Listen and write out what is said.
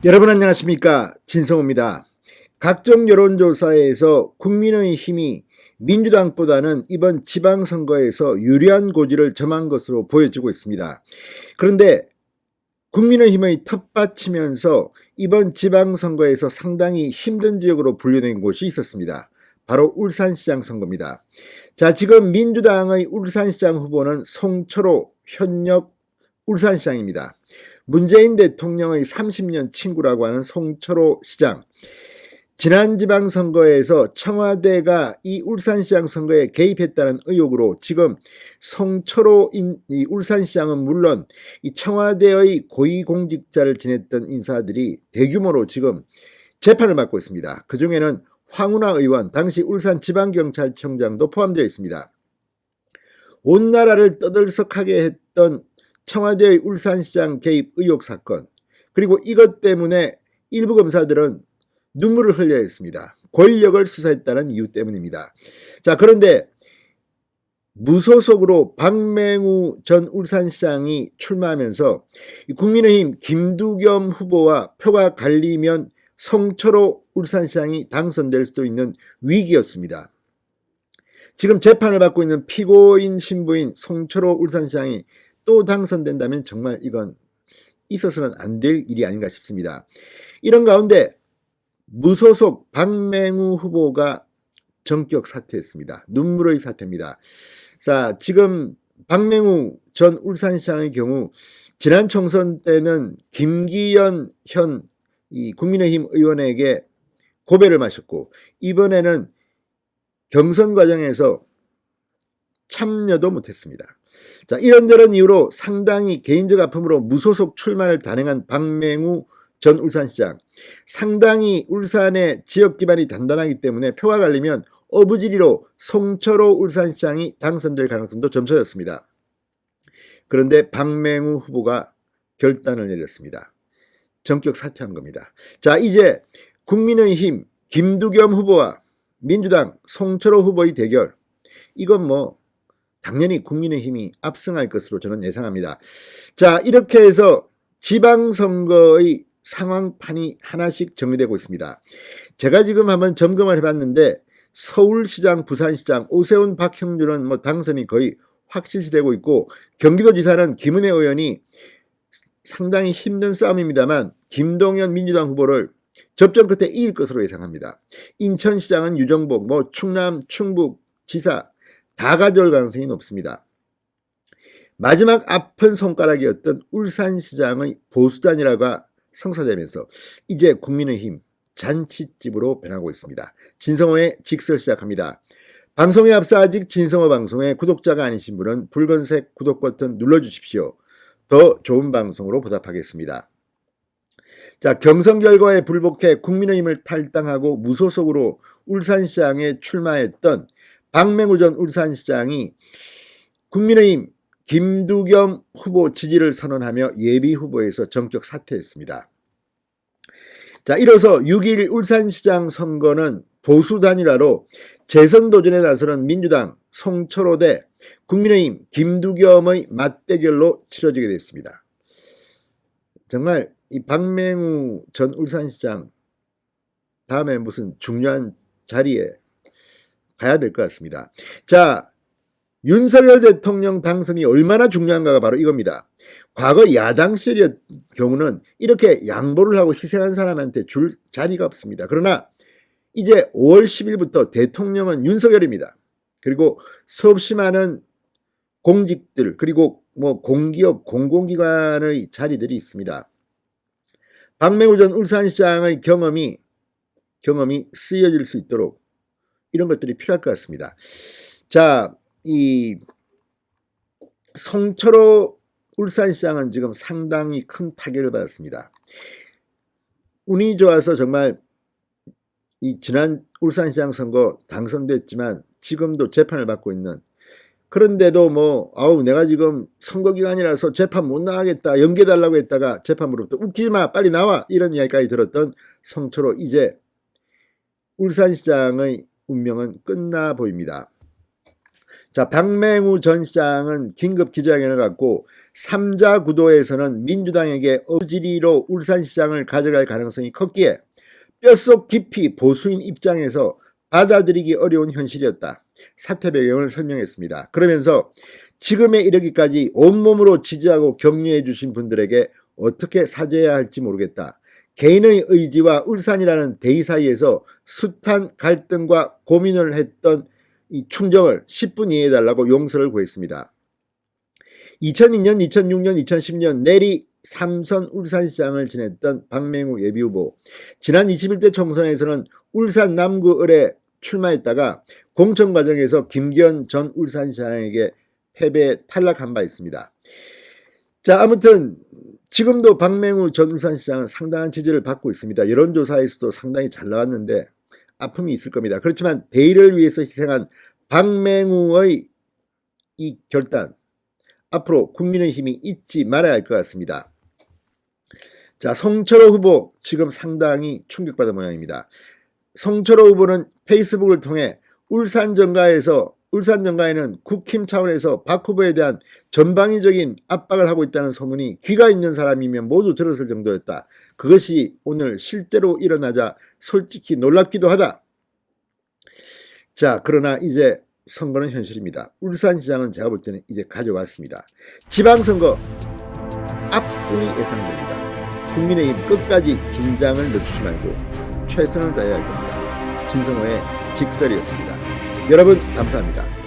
여러분 안녕하십니까, 진성호입니다. 각종 여론조사에서 국민의힘이 민주당보다는 이번 지방선거에서 유리한 고지를 점한 것으로 보여지고 있습니다. 그런데 국민의힘의 텃밭이면서 이번 지방선거에서 상당히 힘든 지역으로 분류된 곳이 있었습니다. 바로 울산시장 선거입니다. 자, 지금 민주당의 울산시장 후보는 송철호 현역 울산시장입니다. 문재인 대통령의 30년 친구라고 하는 송철호 시장. 지난 지방선거에서 청와대가 이 울산시장 선거에 개입했다는 의혹으로 지금 송철호 이 울산시장은 물론 이 청와대의 고위공직자를 지냈던 인사들이 대규모로 지금 재판을 받고 있습니다. 그 중에는 황운하 의원, 당시 울산지방경찰청장도 포함되어 있습니다. 온 나라를 떠들썩하게 했던 청와대의 울산시장 개입 의혹 사건, 그리고 이것 때문에 일부 검사들은 눈물을 흘려야 했습니다. 권력을 수사했다는 이유 때문입니다. 자, 그런데 무소속으로 박맹우 전 울산시장이 출마하면서 국민의힘 김두겸 후보와 표가 갈리면 송철호 울산시장이 당선될 수도 있는 위기였습니다. 지금 재판을 받고 있는 피고인 신부인 송철호 울산시장이 또 당선된다면 정말 이건 있어서는 안 될 일이 아닌가 싶습니다. 이런 가운데 무소속 박맹우 후보가 전격 사퇴했습니다. 눈물의 사퇴입니다. 자, 지금 박맹우 전 울산시장의 경우 지난 총선 때는 김기현 현 국민의힘 의원에게 고배를 마셨고, 이번에는 경선 과정에서 참여도 못했습니다. 자, 이런저런 이유로 상당히 개인적 아픔으로 무소속 출마를 단행한 박맹우 전 울산시장. 상당히 울산의 지역 기반이 단단하기 때문에 표가 갈리면 어부지리로 송철호 울산시장이 당선될 가능성도 점쳐졌습니다. 그런데 박맹우 후보가 결단을 내렸습니다. 전격 사퇴한 겁니다. 자, 이제 국민의힘 김두겸 후보와 민주당 송철호 후보의 대결. 이건 뭐 당연히 국민의힘이 압승할 것으로 저는 예상합니다. 자, 이렇게 해서 지방선거의 상황판이 하나씩 정리되고 있습니다. 제가 지금 한번 점검을 해봤는데 서울시장, 부산시장, 오세훈, 박형준은 뭐 당선이 거의 확실시되고 있고, 경기도지사는 김은혜 의원이 상당히 힘든 싸움입니다만 김동연 민주당 후보를 접전 끝에 이길 것으로 예상합니다. 인천시장은 유정복, 뭐 충남, 충북 지사 다 가져올 가능성이 높습니다. 마지막 아픈 손가락이었던 울산시장의 보수단이라가 성사되면서 이제 국민의힘 잔치집으로 변하고 있습니다. 진성호의 직설 시작합니다. 방송에 앞서 아직 진성호 방송의 구독자가 아니신 분은 붉은색 구독 버튼 눌러주십시오. 더 좋은 방송으로 보답하겠습니다. 자, 경선 결과에 불복해 국민의힘을 탈당하고 무소속으로 울산시장에 출마했던 박맹우 전 울산시장이 국민의힘 김두겸 후보 지지를 선언하며 예비후보에서 전격 사퇴했습니다. 자, 이로써 6일 울산시장 선거는 보수 단일화로 재선 도전에 나서는 민주당 송철호 대 국민의힘 김두겸의 맞대결로 치러지게 됐습니다. 정말 이 박맹우 전 울산시장 다음에 무슨 중요한 자리에 가야 될 것 같습니다. 자, 윤석열 대통령 당선이 얼마나 중요한가가 바로 이겁니다. 과거 야당 시절의 경우는 이렇게 양보를 하고 희생한 사람한테 줄 자리가 없습니다. 그러나 이제 5월 10일부터 대통령은 윤석열입니다. 그리고 수없이 많은 공직들, 그리고 뭐 공기업, 공공기관의 자리들이 있습니다. 박맹우 전 울산시장의 경험이 쓰여질 수 있도록 이런 것들이 필요할 것 같습니다. 자, 이 송철호 울산시장은 지금 상당히 큰 타격을 받았습니다. 운이 좋아서 정말 이 지난 울산시장 선거 당선됐지만 지금도 재판을 받고 있는, 그런데도 뭐 내가 지금 선거기간이라서 재판 못 나가겠다, 연기해달라고 했다가 재판으로부터 웃기지마 빨리 나와 이런 이야기까지 들었던 송철호, 이제 울산시장의 운명은 끝나 보입니다. 자, 박맹우 전 시장은 긴급 기자회견을 갖고 3자 구도에서는 민주당에게 어지리로 울산시장을 가져갈 가능성이 컸기에 뼛속 깊이 보수인 입장에서 받아들이기 어려운 현실이었다. 사태 배경을 설명했습니다. 그러면서 지금에 이르기까지 온몸으로 지지하고 격려해 주신 분들에게 어떻게 사죄해야 할지 모르겠다. 개인의 의지와 울산이라는 대의 사이에서 숱한 갈등과 고민을 했던 이 충정을 10분 이해해달라고 용서를 구했습니다. 2002년, 2006년, 2010년 내리 3선 울산시장을 지냈던 박맹우 예비후보. 지난 21대 총선에서는 울산 남구을에 출마했다가 공천 과정에서 김기현 전 울산시장에게 패배 탈락한 바 있습니다. 자, 아무튼 지금도 박맹우 전 울산시장은 상당한 지지를 받고 있습니다. 여론조사에서도 상당히 잘 나왔는데 아픔이 있을 겁니다. 그렇지만 대의를 위해서 희생한 박맹우의 이 결단, 앞으로 국민의힘이 잊지 말아야 할 것 같습니다. 자, 송철호 후보 지금 상당히 충격받은 모양입니다. 송철호 후보는 페이스북을 통해 울산정가에는 국힘 차원에서 박 후보에 대한 전방위적인 압박을 하고 있다는 소문이 귀가 있는 사람이면 모두 들었을 정도였다. 그것이 오늘 실제로 일어나자 솔직히 놀랍기도 하다. 자, 그러나 이제 선거는 현실입니다. 울산시장은 제가 볼 때는 이제 가져왔습니다. 지방선거 압승이 예상됩니다. 국민의힘 끝까지 긴장을 늦추지 말고 최선을 다해야 할 겁니다. 진성호의 직설이었습니다. 여러분 감사합니다.